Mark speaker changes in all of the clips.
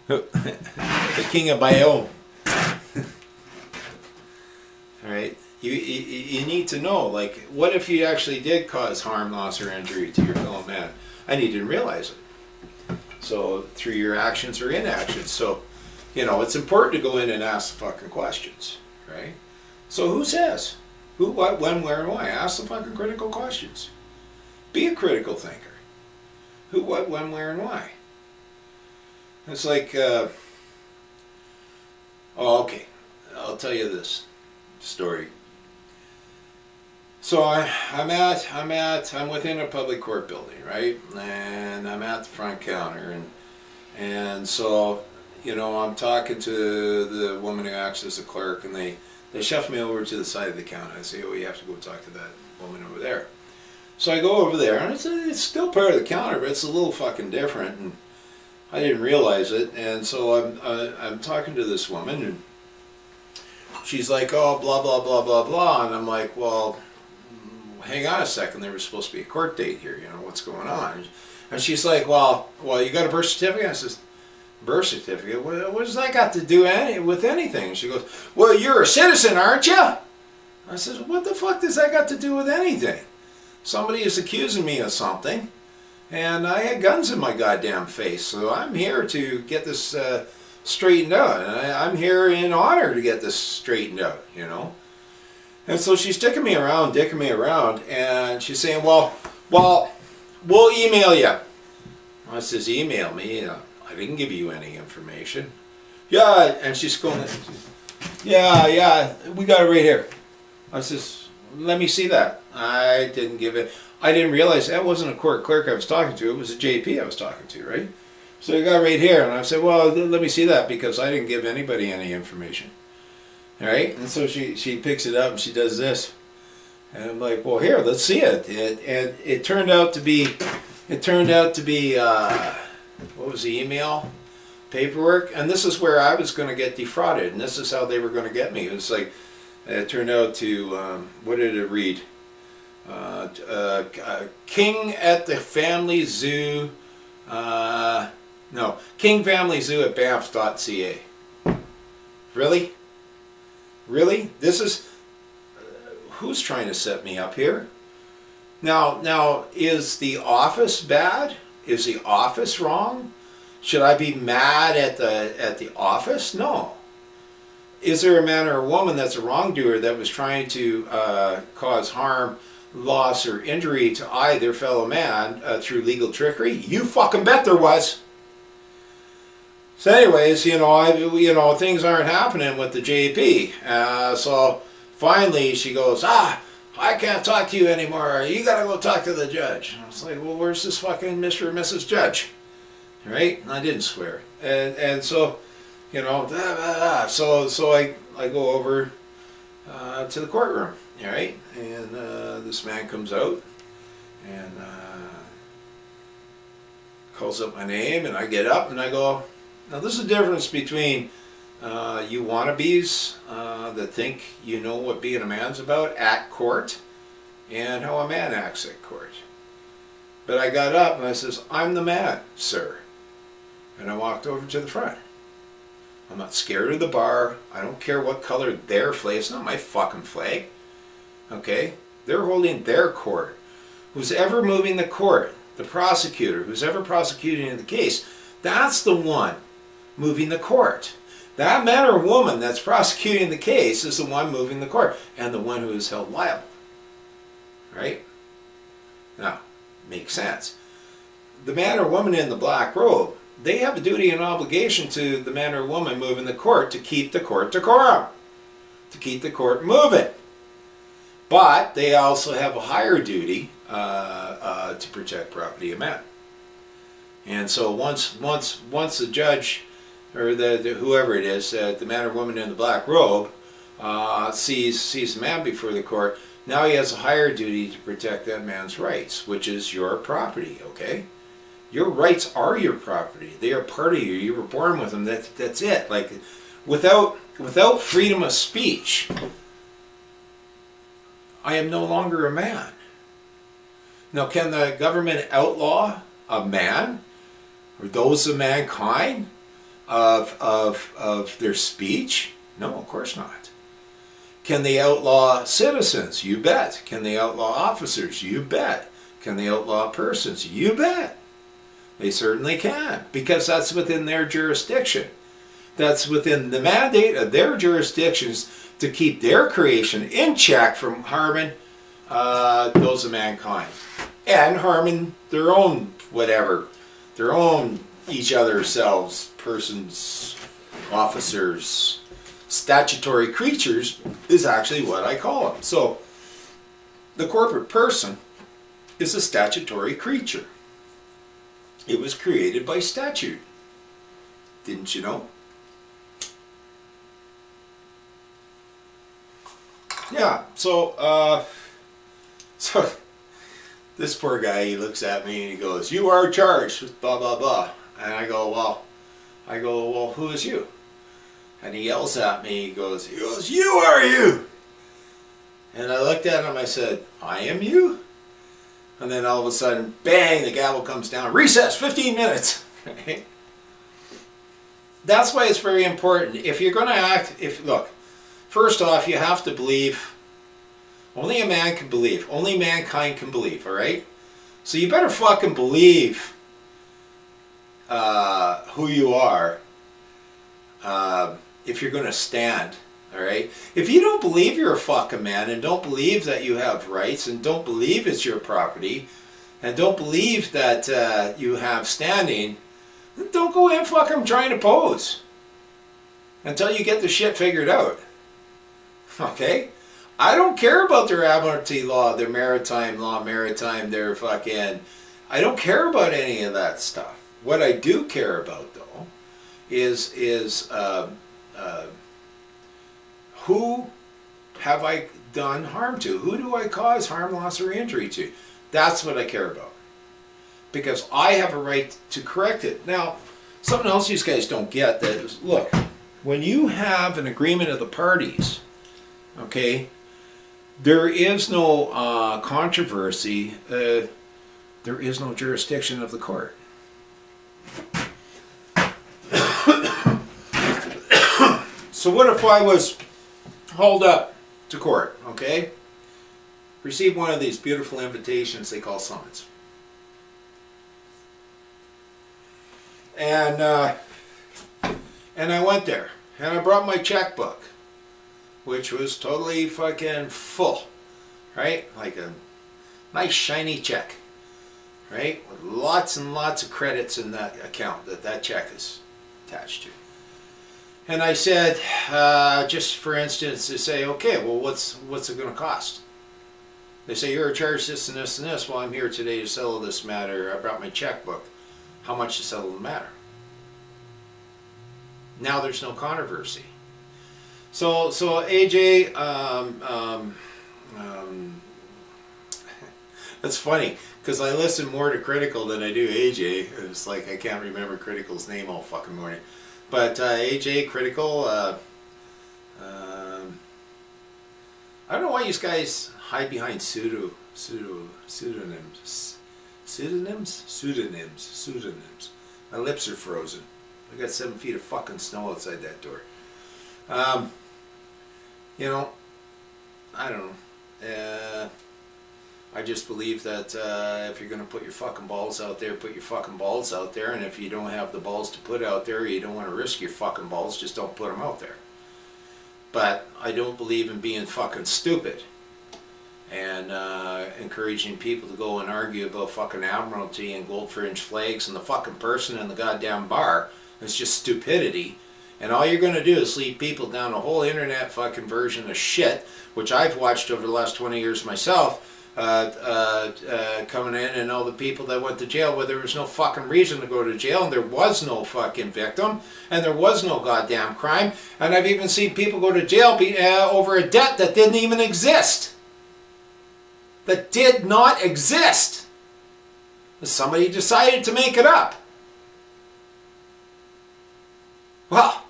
Speaker 1: The king of Bayonne. All right. You need to know, like, what if you actually did cause harm, loss, or injury to your fellow man, and you didn't realize it? So through your actions or inactions. So, it's important to go in and ask the fucking questions, right? So who says? Who, what, when, where, and why? Ask the fucking critical questions. Be a critical thinker. Who, what, when, where, and why? It's like, okay, I'll tell you this story. So I'm within a public court building, right? And I'm at the front counter, and so, I'm talking to the woman who acts as the clerk, and they shuffle me over to the side of the counter. I say, oh, you have to go talk to that woman over there. So I go over there, and it's still part of the counter, but it's a little fucking different, and I didn't realize it. And so I'm talking to this woman, and she's like, oh, blah, blah, blah, blah, blah. And I'm like, well, hang on a second. There was supposed to be a court date here. What's going on? And she's like, well, you got a birth certificate? I says, birth certificate? What does that got to do with anything? And she goes, well, you're a citizen, aren't you? I says, what the fuck does that got to do with anything? Somebody is accusing me of something, and I had guns in my goddamn face, so I'm here to get this straightened out, and I'm here in honor to get this straightened out, And so she's dicking me around, and she's saying, well, we'll email you. I says, email me? I didn't give you any information. Yeah, and she's going, yeah, we got it right here. I says, let me see that. I didn't give it. I didn't realize that wasn't a court clerk I was talking to. It was a JP I was talking to, right? So I got right here, and I said, well, let me see that, because I didn't give anybody any information. All right? And so she picks it up, and she does this. And I'm like, well, here, let's see it. And it turned out to be, what was the email? Paperwork. And this is where I was going to get defrauded, and this is how they were going to get me. It was like, it turned out to, what did it read? King at the Family Zoo, King Family Zoo at Banff.ca. Really? Really? This is, who's trying to set me up here? Now, is the office bad? Is the office wrong? Should I be mad at the office? No. Is there a man or a woman that's a wrongdoer that was trying to cause harm, loss, or injury to their fellow man through legal trickery? You fucking bet there was. So anyways, things aren't happening with the JP. So finally she goes, I can't talk to you anymore. You gotta go talk to the judge. I was like, well, where's this fucking Mr. and Mrs. Judge? Right? And I didn't swear. And so, so I go over to the courtroom, all right? And this man comes out and calls up my name, and I get up and I go, now there's a difference between you wannabes that think you know what being a man's about at court and how a man acts at court. But I got up and I says, I'm the man, sir. And I walked over to the front. I'm not scared of the bar. I don't care what color their flag. It's not my fucking flag. Okay? They're holding their court. Who's ever moving the court, the prosecutor, who's ever prosecuting the case, that's the one moving the court. That man or woman that's prosecuting the case is the one moving the court and the one who is held liable. Right? Now, makes sense. The man or woman in the black robe, they have a duty and obligation to the man or woman moving the court to keep the court decorum, to keep the court moving. But they also have a higher duty to protect property of men. And so once the judge or the whoever it is, the man or woman in the black robe, sees a man before the court, now he has a higher duty to protect that man's rights, which is your property. Okay. Your rights are your property. They are part of you. You were born with them. That's it. Like, without freedom of speech, I am no longer a man. Now, can the government outlaw a man or those of mankind of their speech? No, of course not. Can they outlaw citizens? You bet. Can they outlaw officers? You bet. Can they outlaw persons? You bet. They certainly can, because that's within their jurisdiction. That's within the mandate of their jurisdictions to keep their creation in check from harming those of mankind. And harming their own whatever, their own each other's selves, persons, officers, statutory creatures is actually what I call them. So the corporate person is a statutory creature. It was created by statute. Didn't you know? Yeah, so this poor guy, he looks at me and he goes, "You are charged with blah, blah, blah." And I go, well, who is you? And he yells at me, he goes, "You are you." And I looked at him, I said, "I am you?" And then all of a sudden, bang, the gavel comes down, recess, 15 minutes. That's why it's very important. If you're going to act, look, first off, you have to believe. Only a man can believe. Only mankind can believe, all right? So you better fucking believe who you are if you're going to stand, all right? If you don't believe you're a fucking man and don't believe that you have rights and don't believe it's your property and don't believe that you have standing, then don't go in fucking trying to pose until you get the shit figured out, okay? I don't care about their admiralty law, their maritime law, their fucking... I don't care about any of that stuff. What I do care about, though, is who have I done harm to? Who do I cause harm, loss, or injury to? That's what I care about. Because I have a right to correct it. Now, something else these guys don't get that is, look, when you have an agreement of the parties, okay, there is no controversy, there is no jurisdiction of the court. So what if I was hauled up to court, okay? Received one of these beautiful invitations they call summons. And I went there, and I brought my checkbook, which was totally fucking full, right? Like a nice shiny check, right? With lots and lots of credits in that account that check is attached to. And I said, just for instance, to say, okay, well, what's it going to cost? They say, you're charged this and this and this. Well, I'm here today to settle this matter. I brought my checkbook. How much to settle the matter? Now there's no controversy. So AJ, that's funny because I listen more to Critical than I do AJ. It's like I can't remember Critical's name all fucking morning. But AJ, Critical, I don't know why you guys hide behind pseudonyms. Pseudonyms. My lips are frozen. I got 7 feet of fucking snow outside that door. You know, I don't know. I just believe that if you're going to put your fucking balls out there, put your fucking balls out there. And if you don't have the balls to put out there, you don't want to risk your fucking balls, just don't put them out there. But I don't believe in being fucking stupid and encouraging people to go and argue about fucking admiralty and gold fringe flags and the fucking person in the goddamn bar. It's just stupidity. And all you're going to do is lead people down a whole internet fucking version of shit, which I've watched over the last 20 years myself, coming in, and all the people that went to jail where there was no fucking reason to go to jail, and there was no fucking victim, and there was no goddamn crime. And I've even seen people go to jail over a debt that didn't even exist. That did not exist. Somebody decided to make it up. Well,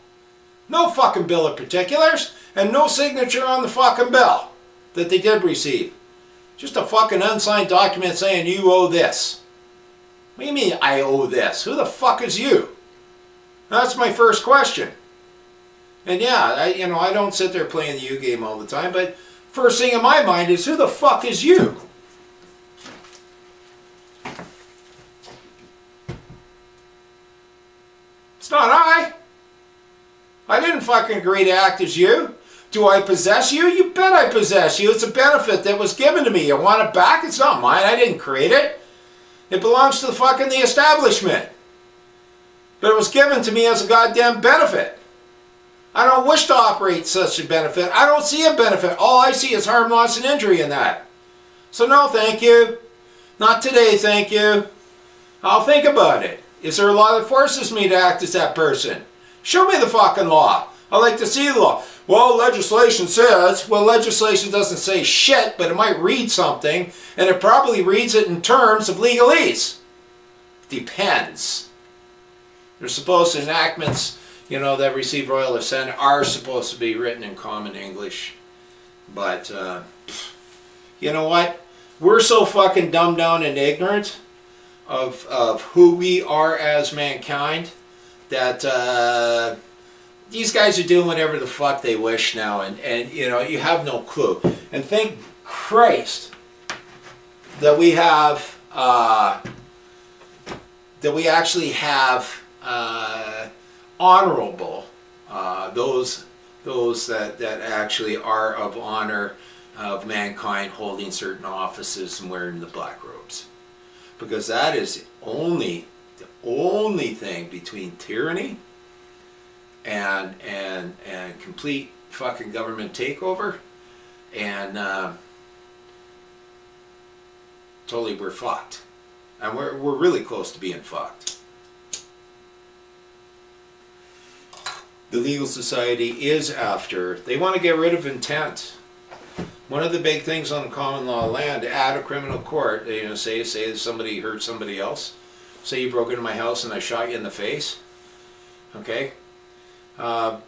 Speaker 1: no fucking bill of particulars, and no signature on the fucking bill that they did receive. Just a fucking unsigned document saying you owe this. What do you mean I owe this? Who the fuck is you? That's my first question. And yeah, I don't sit there playing the you game all the time, but first thing in my mind is, who the fuck is you? It's not I. I didn't fucking agree to act as you. Do I possess you? You bet I possess you. It's a benefit that was given to me. You want it back? It's not mine. I didn't create it. It belongs to the establishment. But it was given to me as a goddamn benefit. I don't wish to operate such a benefit. I don't see a benefit. All I see is harm, loss, and injury in that. So no, thank you. Not today, thank you. I'll think about it. Is there a law that forces me to act as that person? Show me the fucking law. I like to see the law. Well, legislation says. Well, legislation doesn't say shit, but it might read something, and it probably reads it in terms of legalese. Depends. They're supposed to enactments, that receive royal assent are supposed to be written in common English. But, you know what? We're so fucking dumbed down and ignorant of who we are as mankind that these guys are doing whatever the fuck they wish now, and you have no clue. And thank Christ that we have that we actually have honorable those that actually are of honor of mankind, holding certain offices and wearing the black robes, because that is the only thing between tyranny and complete fucking government takeover and totally we're fucked, and we're really close to being fucked. The legal society is after, they want to get rid of intent. One of the big things on common law land, at a criminal court, say that somebody hurt somebody else. Say you broke into my house and I shot you in the face. Okay? One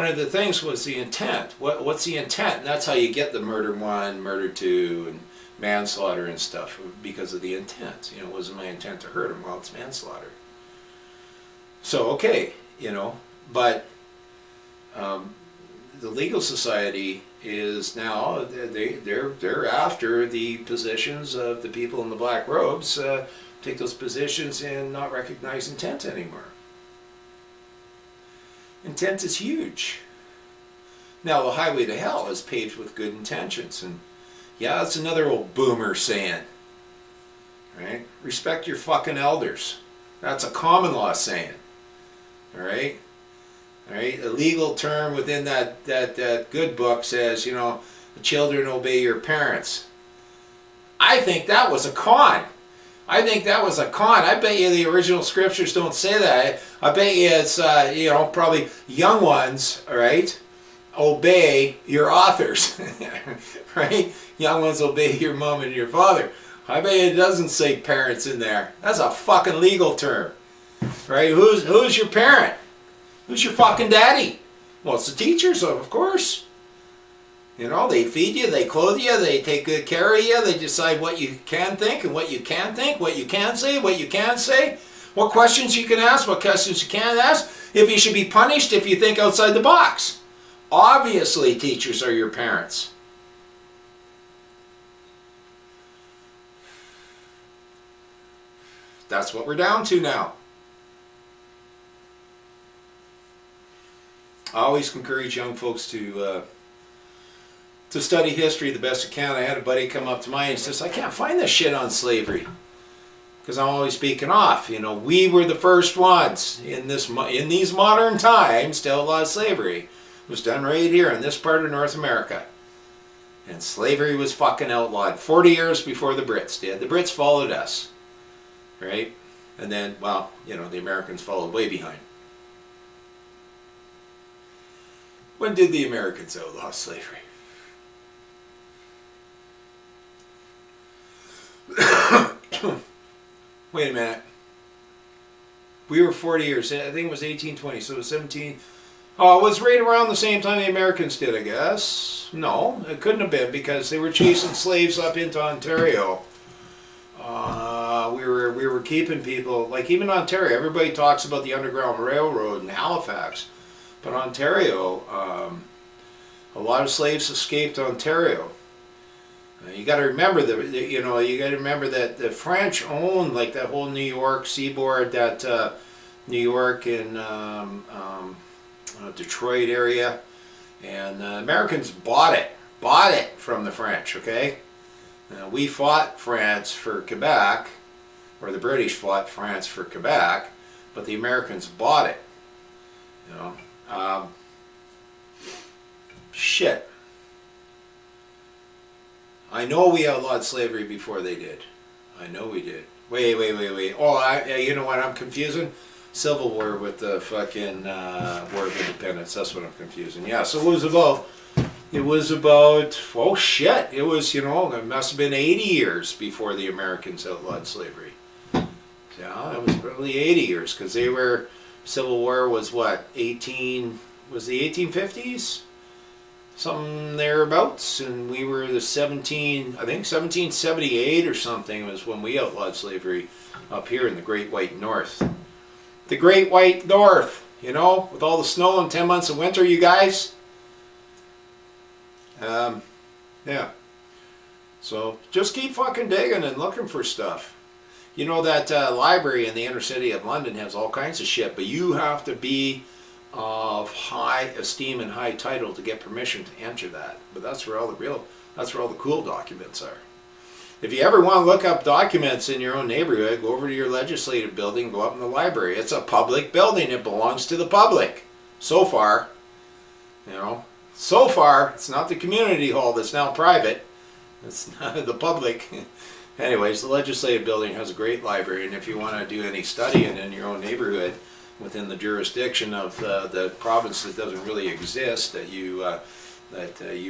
Speaker 1: of the things was the intent. What's the intent? And that's how you get the murder 1, murder 2, and manslaughter and stuff, because of the intent. It wasn't my intent to hurt him. Well, it's manslaughter. So, okay, but the legal society is now, they're after the positions of the people in the black robes, take those positions and not recognize intent anymore. Intent is huge. Now the highway to hell is paved with good intentions, and yeah, that's another old boomer saying, right? Respect your fucking elders. That's a common law saying, all right? All right, a legal term within that good book says, the children obey your parents. I think that was a con. I bet you the original scriptures don't say that. I bet you it's, probably young ones, all right, obey your authors, right? Young ones obey your mom and your father. I bet you it doesn't say parents in there. That's a fucking legal term, right? Who's your parent? Who's your fucking daddy? Well, it's the teachers, of course. They feed you, they clothe you, they take good care of you, they decide what you can think and what you can't think, what you can say, what you can't say, what questions you can ask, what questions you can't ask, if you should be punished if you think outside the box. Obviously, teachers are your parents. That's what we're down to now. I always encourage young folks to study history the best you can. I had a buddy come up to me and says, I can't find this shit on slavery, because I'm always speaking off. We were the first ones in these modern times to outlaw slavery. It was done right here in this part of North America. And slavery was fucking outlawed 40 years before the Brits did. The Brits followed us, right? And then, the Americans followed way behind. When did the Americans outlaw slavery? Wait a minute. We were 40 years. I think it was 1820, so it was 17. Oh, it was right around the same time the Americans did, I guess. No, it couldn't have been, because they were chasing slaves up into Ontario. We we were keeping people, like even Ontario, everybody talks about the Underground Railroad in Halifax, but Ontario, a lot of slaves escaped Ontario. You got to remember that the French owned like that whole New York seaboard, that New York and Detroit area, and Americans bought it from the French. Okay, we fought France for Quebec, or the British fought France for Quebec, but the Americans bought it. You know, shit. I know we outlawed slavery before they did. I know we did. Wait. Oh, you know what I'm confusing? Civil War with the fucking War of Independence. That's what I'm confusing. Yeah, so it was about, oh shit, it was, it must have been 80 years before the Americans outlawed slavery. Yeah, it was probably 80 years, because Civil War was what, was the 1850s? Something thereabouts, and we were the 1778 or something was when we outlawed slavery up here in the Great White North. The Great White North, with all the snow and 10 months of winter, you guys. Yeah. So just keep fucking digging and looking for stuff. You know that library in the inner city of London has all kinds of shit, but you have to be of high esteem and high title to get permission to enter that. But that's where all the cool documents are. If you ever want to look up documents in your own neighborhood, go over to your legislative building, go up in the library. It's a public building. It belongs to the public. So far, it's not the community hall that's now private. It's not the public. Anyways, the legislative building has a great library, and if you want to do any studying in your own neighborhood, within the jurisdiction of the province that doesn't really exist, that you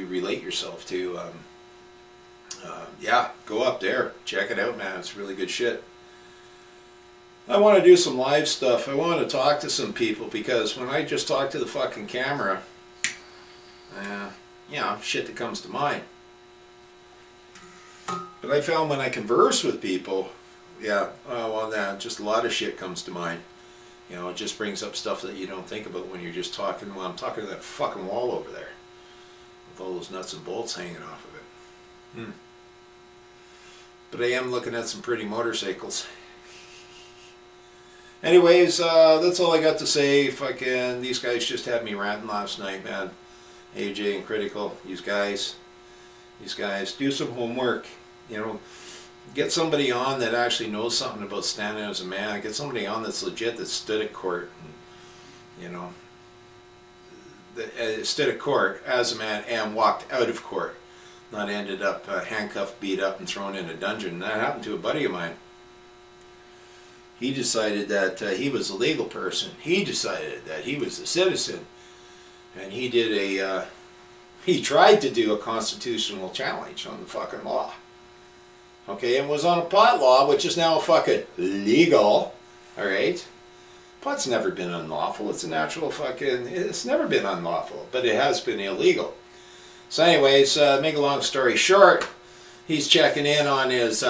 Speaker 1: relate yourself to, yeah, go up there, check it out, man. It's really good shit. I want to do some live stuff. I want to talk to some people, because when I just talk to the fucking camera, shit that comes to mind. But I found when I converse with people, just a lot of shit comes to mind. It just brings up stuff that you don't think about when you're just talking. Well, I'm talking to that fucking wall over there with all those nuts and bolts hanging off of it. But I am looking at some pretty motorcycles. Anyways, that's all I got to say. Fucking, these guys just had me ranting last night, man. AJ and Critical, these guys do some homework. Get somebody on that actually knows something about standing as a man. Get somebody on that's legit, that stood at court, and, that stood at court as a man and walked out of court, not ended up handcuffed, beat up, and thrown in a dungeon. That happened to a buddy of mine. He decided that he was a legal person. He decided that he was a citizen, and he tried to do a constitutional challenge on the fucking law. Okay, and was on a pot law, which is now fucking legal, alright? Pot's never been unlawful. It's it's never been unlawful, but it has been illegal. So anyways, make a long story short, he's checking in on his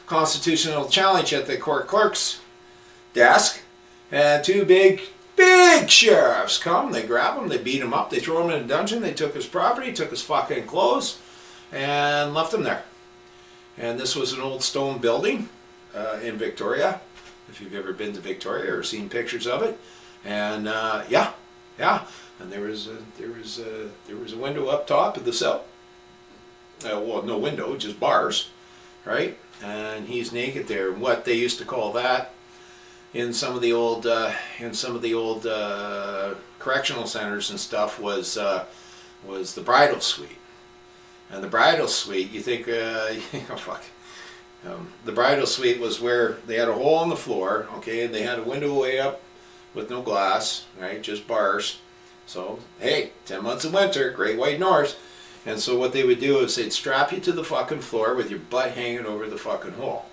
Speaker 1: constitutional challenge at the court clerk's desk, and two big sheriffs come, they grab him, they beat him up, they throw him in a dungeon, they took his property, took his fucking clothes, and left him there. And this was an old stone building in Victoria, if you've ever been to Victoria or seen pictures of it. And and there was a window up top of the cell. Well, no window, just bars, right? And he's naked there. What they used to call that in some of the old correctional centers and stuff was the bridal suite. And the bridal suite, you think, fuck. The bridal suite was where they had a hole in the floor, okay, and they had a window way up with no glass, right, just bars. So, hey, 10 months of winter, Great White North. And so what they would do is they'd strap you to the fucking floor with your butt hanging over the fucking hole.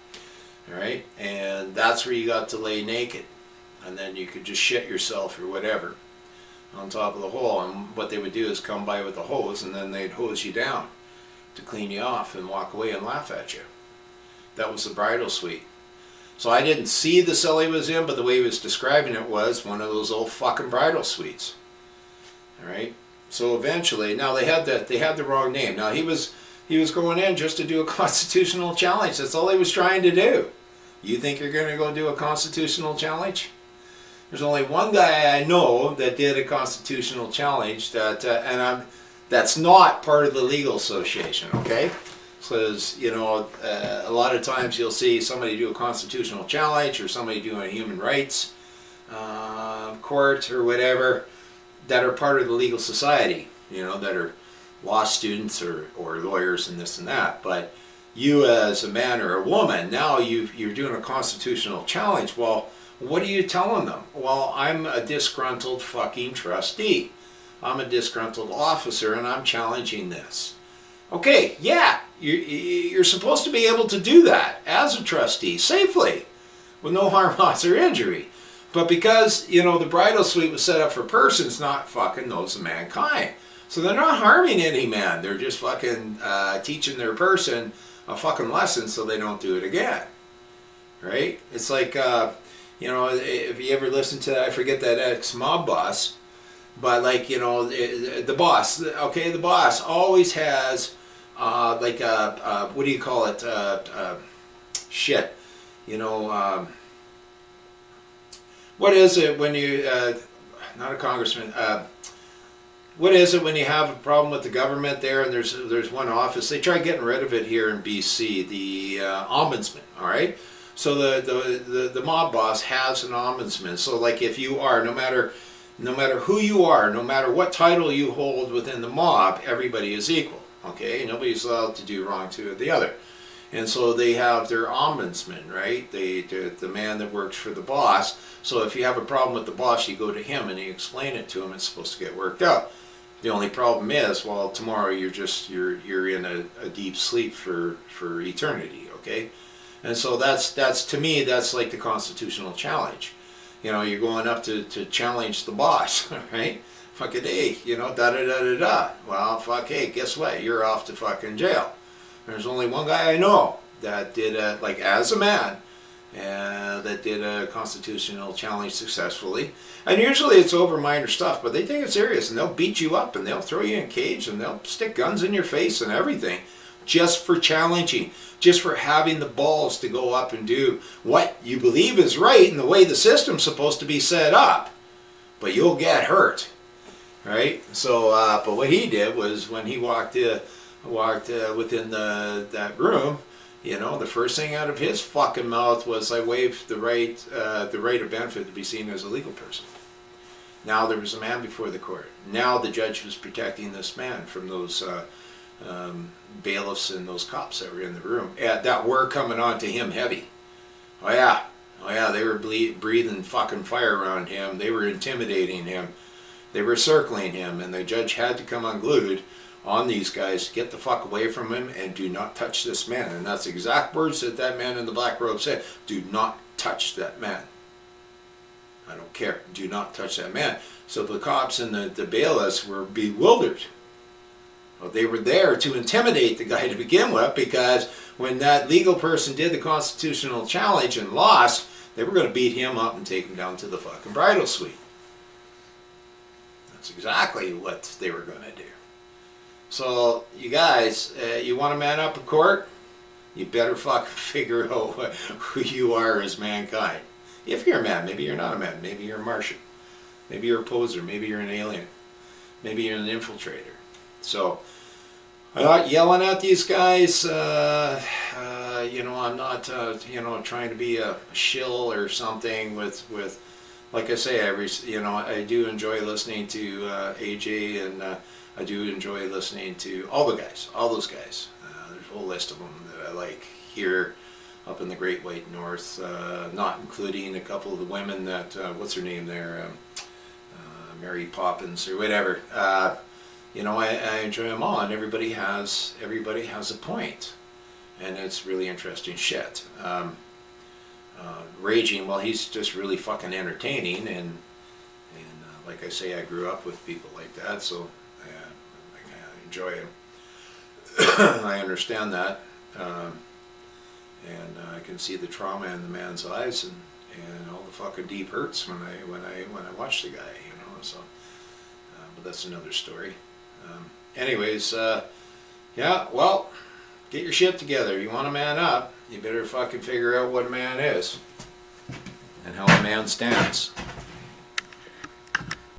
Speaker 1: Alright? And that's where you got to lay naked. And then you could just shit yourself or whatever on top of the hole. And what they would do is come by with a hose, and then they'd hose you down to clean you off and walk away and laugh at you. that was the bridal suite. So I didn't see the cell he was in, but the way he was describing it was one of those old fucking bridal suites. All right. So eventually, now they had the wrong name. Now he was going in just to do a constitutional challenge. That's all he was trying to do. You think you're going to go do a constitutional challenge? There's only one guy I know that did a constitutional challenge that's not part of the legal association. Okay, because a lot of times you'll see somebody do a constitutional challenge or somebody doing a human rights court or whatever that are part of the legal society. That are law students or lawyers and this and that. But you as a man or a woman, now you're doing a constitutional challenge. Well, what are you telling them? Well, I'm a disgruntled fucking trustee. I'm a disgruntled officer and I'm challenging this. Okay, yeah, you're supposed to be able to do that as a trustee safely with no harm, loss, or injury. But because, the bridal suite was set up for persons, not fucking those of mankind. So they're not harming any man. They're just fucking teaching their person a fucking lesson so they don't do it again. Right? It's like, if you ever listen to, I forget that ex-mob boss, but like, the boss, okay, the boss always has, what do you call it, what is it when you, not a congressman, what is it when you have a problem with the government there and there's one office, they try getting rid of it here in BC, the ombudsman, all right? So the mob boss has an ombudsman. So like if you are, no matter who you are, no matter what title you hold within the mob, everybody is equal, okay? Nobody's allowed to do wrong to the other. And so they have their ombudsman, right? The man that works for the boss. So if you have a problem with the boss, you go to him and you explain it to him. It's supposed to get worked out. The only problem is, well, tomorrow you're in a deep sleep for eternity, okay? And so that's to me, that's like the constitutional challenge. You're going up to challenge the boss, right? Fucking hey, da-da-da-da-da. Well, fuck, hey, guess what? You're off to fucking jail. There's only one guy I know that did as a man, that did a constitutional challenge successfully. And usually it's over minor stuff, but they take it serious and they'll beat you up and they'll throw you in a cage and they'll stick guns in your face and everything just for challenging, just for having the balls to go up and do what you believe is right and the way the system's supposed to be set up. But you'll get hurt, right? So, but what he did was when he walked within that room, the first thing out of his fucking mouth was, I waived the right of benefit to be seen as a legal person. Now there was a man before the court. Now the judge was protecting this man from those bailiffs and those cops that were in the room that were coming on to him heavy. Oh yeah, they were breathing fucking fire around him. They were intimidating him. They were circling him, and the judge had to come unglued on these guys, get the fuck away from him and do not touch this man. And that's the exact words that man in the black robe said. Do not touch that man. I don't care. Do not touch that man. So the cops and the bailiffs were bewildered. Well, they were there to intimidate the guy to begin with, because when that legal person did the constitutional challenge and lost, they were going to beat him up and take him down to the fucking bridal suite. That's exactly what they were going to do. So, you guys, you want to man up in court? You better fucking figure out who you are as mankind. If you're a man, maybe you're not a man. Maybe you're a Martian. Maybe you're a poser. Maybe you're an alien. Maybe you're an infiltrator. So, I'm not yelling at these guys. I'm not, trying to be a shill or something with like I say, I do enjoy listening to AJ, and I do enjoy listening to all those guys. There's a whole list of them that I like here up in the Great White North, not including a couple of the women that, what's her name there, Mary Poppins or whatever. I enjoy them all, and everybody has a point, and it's really interesting shit. Raging, well, he's just really fucking entertaining, and like I say, I grew up with people like that, so I enjoy him. I understand that, and I can see the trauma in the man's eyes, and all the fucking deep hurts when I watch the guy, you know. So, but that's another story. Anyways, yeah. Well, get your shit together. You want to man up, you better fucking figure out what a man is and how a man stands.